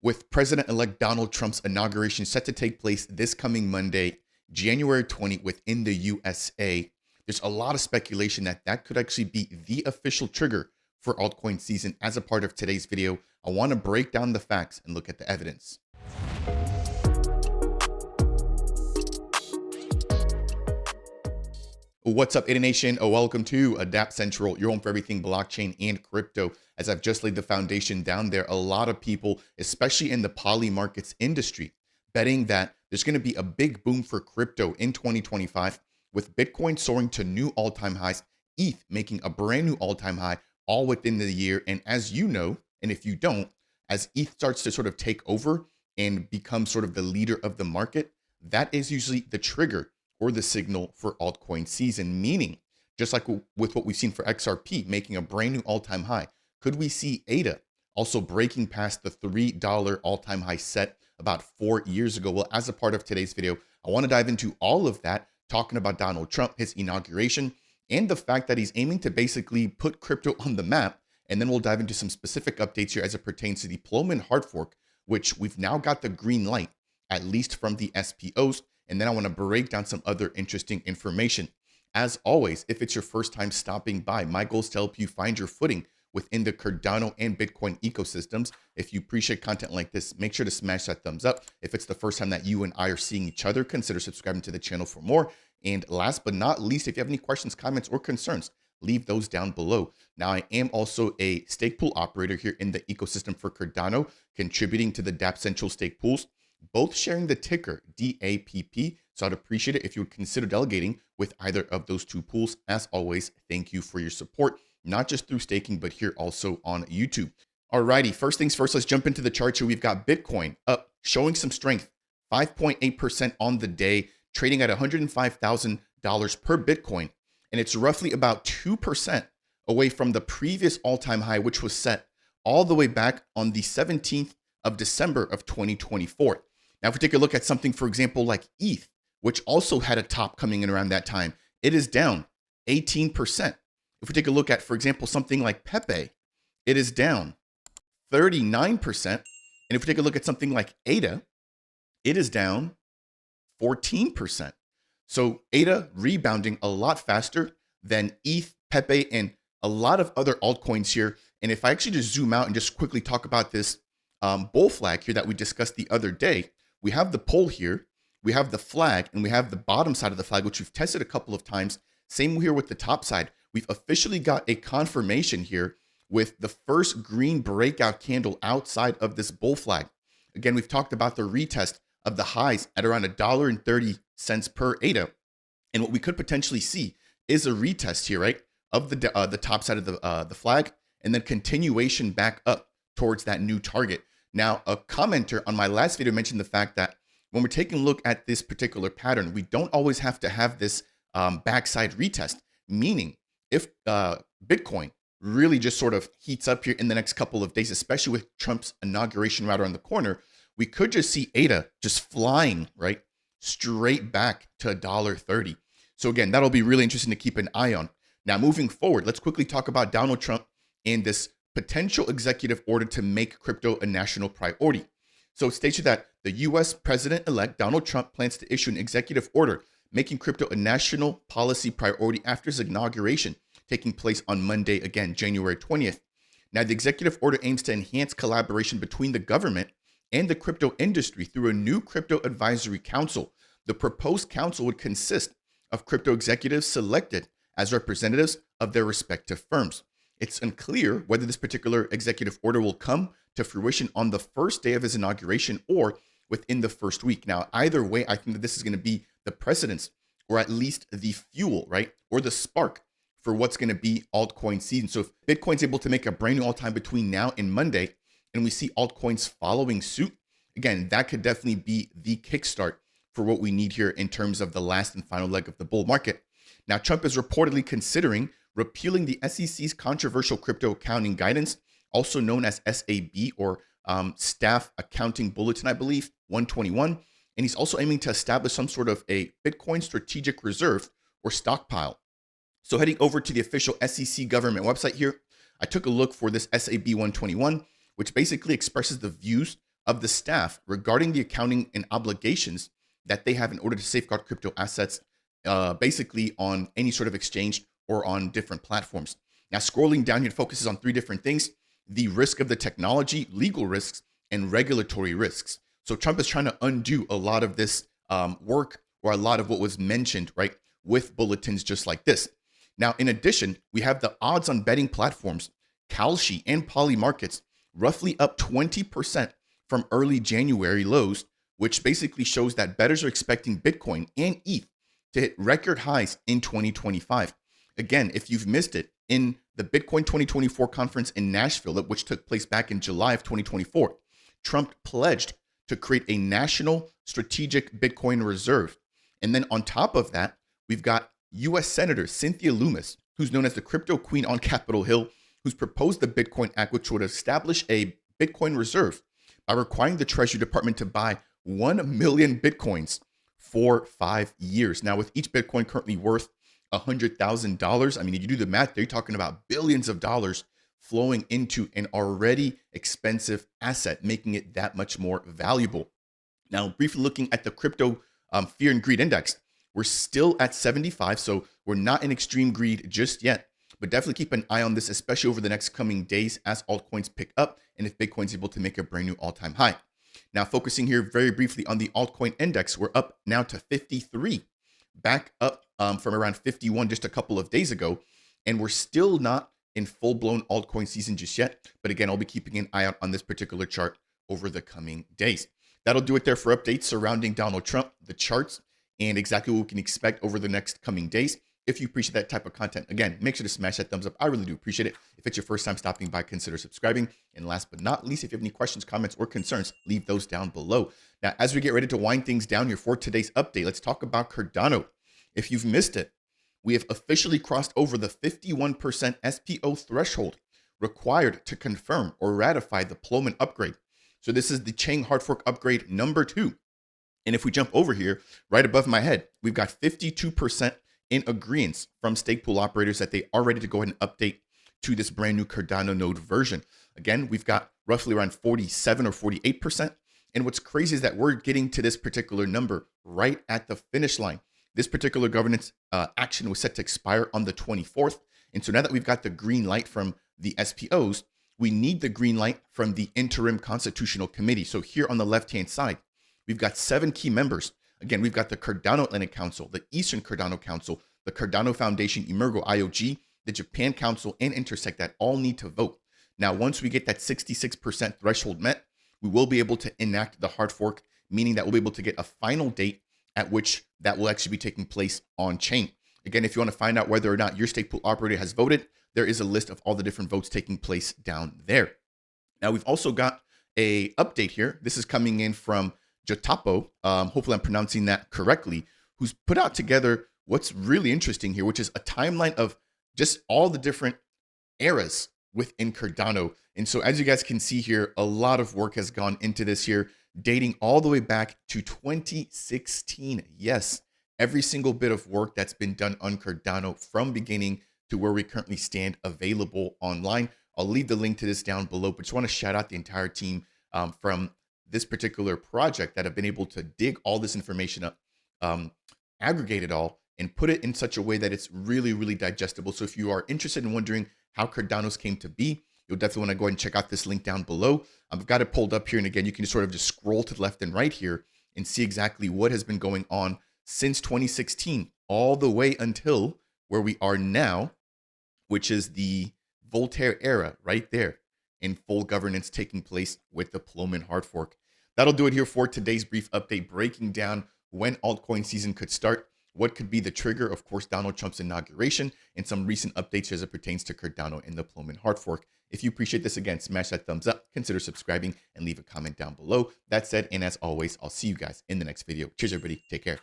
With President-elect Donald Trump's inauguration set to take place this coming Monday, January 20, within the USA, there's a lot of speculation that that could actually be the official trigger for altcoin season. As a part of today's video, I want to break down the facts and look at the evidence. What's up, ADA Nation? Welcome to Dapp Central, your home for everything blockchain and crypto. As I've just laid the foundation down there, a lot of people, especially in the poly markets industry, betting that there's going to be a big boom for crypto in 2025, with Bitcoin soaring to new all-time highs, ETH making a brand new all-time high all within the year. And as you know, and if you don't, as ETH starts to sort of take over and become sort of the leader of the market, that is usually the trigger or the signal for altcoin season, meaning just like with what we've seen for XRP making a brand new all-time high, could we see ADA also breaking past the $3 all-time high set about 4 years ago? Well, as a part of today's video, I want to dive into all of that, talking about Donald Trump, his inauguration, and the fact that he's aiming to basically put crypto on the map. And then we'll dive into some specific updates here as it pertains to the Pullman hard fork, which we've now got the green light, at least from the SPOs. And then I want to break down some other interesting information. As always, if it's your first time stopping by, my goal is to help you find your footing within the Cardano and Bitcoin ecosystems. If you appreciate content like this, make sure to smash that thumbs up. If it's the first time that you and I are seeing each other, consider subscribing to the channel for more. And last but not least, if you have any questions, comments, or concerns, leave those down below. Now, I am also a stake pool operator here in the ecosystem for Cardano, contributing to the Dapp Central stake pools, both sharing the ticker DAPP. So I'd appreciate it if you would consider delegating with either of those two pools. As always, thank you for your support, not just through staking, but here also on YouTube. Alrighty, first things first, let's jump into the chart here. We've got Bitcoin up, showing some strength, 5.8% on the day, trading at $105,000 per Bitcoin. And it's roughly about 2% away from the previous all-time high, which was set all the way back on the 17th of December of 2024. Now, if we take a look at something, for example, like ETH, which also had a top coming in around that time, it is down 18%. If we take a look at, for example, something like Pepe, it is down 39%. And if we take a look at something like ADA, it is down 14%. So ADA rebounding a lot faster than ETH, Pepe, and a lot of other altcoins here. And if I actually just zoom out and just quickly talk about this bull flag here that we discussed the other day, we have the pole here, we have the flag, and we have the bottom side of the flag, which we've tested a couple of times. Same here with the top side. We've officially got a confirmation here with the first green breakout candle outside of this bull flag. Again, we've talked about the retest of the highs at around $1.30 per ADA. And what we could potentially see is a retest here, right, of the top side of the flag, and then continuation back up towards that new target. Now, a commenter on my last video mentioned the fact that when we're taking a look at this particular pattern, we don't always have to have this backside retest, meaning if Bitcoin really just sort of heats up here in the next couple of days, especially with Trump's inauguration right around the corner, we could just see ADA just flying, right, straight back to $1.30. So again, that'll be really interesting to keep an eye on. Now, moving forward, let's quickly talk about Donald Trump and this potential executive order to make crypto a national priority. So it states that the US President-elect Donald Trump plans to issue an executive order making crypto a national policy priority after his inauguration, taking place on Monday, again, January 20th. Now, the executive order aims to enhance collaboration between the government and the crypto industry through a new crypto advisory council. The proposed council would consist of crypto executives selected as representatives of their respective firms. It's unclear whether this particular executive order will come to fruition on the first day of his inauguration or within the first week. Now, either way, I think that this is going to be the precedence, or at least the fuel, right, or the spark for what's going to be altcoin season. So if Bitcoin's able to make a brand new all-time between now and Monday, and we see altcoins following suit, again, that could definitely be the kickstart for what we need here in terms of the last and final leg of the bull market. Now, Trump is reportedly considering repealing the SEC's controversial crypto accounting guidance, also known as SAB, or Staff Accounting Bulletin, I believe, 121. And he's also aiming to establish some sort of a Bitcoin strategic reserve or stockpile. So heading over to the official SEC government website here, I took a look for this SAB 121, which basically expresses the views of the staff regarding the accounting and obligations that they have in order to safeguard crypto assets, basically on any sort of exchange or on different platforms. Now, scrolling down here, it focuses on three different things: the risk of the technology, legal risks, and regulatory risks. So Trump is trying to undo a lot of this work, or a lot of what was mentioned, right, with bulletins just like this. Now, in addition, we have the odds on betting platforms, Kalshi and Polymarkets, roughly up 20% from early January lows, which basically shows that bettors are expecting Bitcoin and ETH to hit record highs in 2025. Again, if you've missed it, in the Bitcoin 2024 conference in Nashville, which took place back in July of 2024, Trump pledged to create a national strategic Bitcoin reserve. And then on top of that, we've got US Senator Cynthia Lummis, who's known as the crypto queen on Capitol Hill, who's proposed the Bitcoin Act, which would establish a Bitcoin reserve by requiring the Treasury Department to buy 1 million Bitcoins for 5 years. Now, with each Bitcoin currently worth $100,000, I mean, if you do the math, they're talking about billions of dollars flowing into an already expensive asset, making it that much more valuable. Now, briefly looking at the crypto fear and greed index, we're still at 75, so we're not in extreme greed just yet, but definitely keep an eye on this, especially over the next coming days as altcoins pick up and if Bitcoin's able to make a brand new all-time high. Now, focusing here very briefly on the altcoin index, we're up now to 53, back up from around 51 just a couple of days ago, and we're still not in full-blown altcoin season just yet. But again, I'll be keeping an eye out on this particular chart over the coming days. That'll do it there for updates surrounding Donald Trump, the charts, and exactly what we can expect over the next coming days. If you appreciate that type of content, again, make sure to smash that thumbs up. I really do appreciate it. If it's your first time stopping by, consider subscribing. And last but not least, if you have any questions, comments, or concerns, leave those down below. Now, as we get ready to wind things down here for today's update, let's talk about Cardano. If you've missed it, we have officially crossed over the 51% SPO threshold required to confirm or ratify the Plowman upgrade. So this is the Chain hard fork upgrade number 2. And if we jump over here, right above my head, we've got 52% in agreement from stake pool operators that they are ready to go ahead and update to this brand new Cardano node version. Again, we've got roughly around 47 or 48%. And what's crazy is that we're getting to this particular number right at the finish line. This particular governance action was set to expire on the 24th. And so now that we've got the green light from the SPOs, we need the green light from the interim constitutional committee. So here on the left-hand side, we've got 7 key members. Again, we've got the Cardano Atlantic Council, the Eastern Cardano Council, the Cardano Foundation, Emergo IOG, the Japan Council, and Intersect that all need to vote. Now, once we get that 66% threshold met, we will be able to enact the hard fork, meaning that we'll be able to get a final date at which that will actually be taking place on chain. Again, if you want to find out whether or not your stake pool operator has voted, there is a list of all the different votes taking place down there. Now, we've also got a update here. This is coming in from Jotapo, hopefully I'm pronouncing that correctly, who's put out together what's really interesting here, which is a timeline of just all the different eras within Cardano. And so as you guys can see here, a lot of work has gone into this here, dating all the way back to 2016. Yes, every single bit of work that's been done on Cardano from beginning to where we currently stand available online. I'll leave the link to this down below, but just want to shout out the entire team from this particular project that have been able to dig all this information up, aggregate it all, and put it in such a way that it's really, really digestible. So if you are interested in wondering how Cardano's came to be, you'll definitely want to go ahead and check out this link down below. I've got it pulled up here. And again, you can sort of just scroll to the left and right here and see exactly what has been going on since 2016, all the way until where we are now, which is the Voltaire era right there in full governance taking place with the Plowman hard fork. That'll do it here for today's brief update, breaking down when altcoin season could start, what could be the trigger, of course, Donald Trump's inauguration, and some recent updates as it pertains to Cardano and the Plowman hard fork. If you appreciate this, again, smash that thumbs up, consider subscribing, and leave a comment down below. That said, and as always, I'll see you guys in the next video. Cheers, everybody. Take care.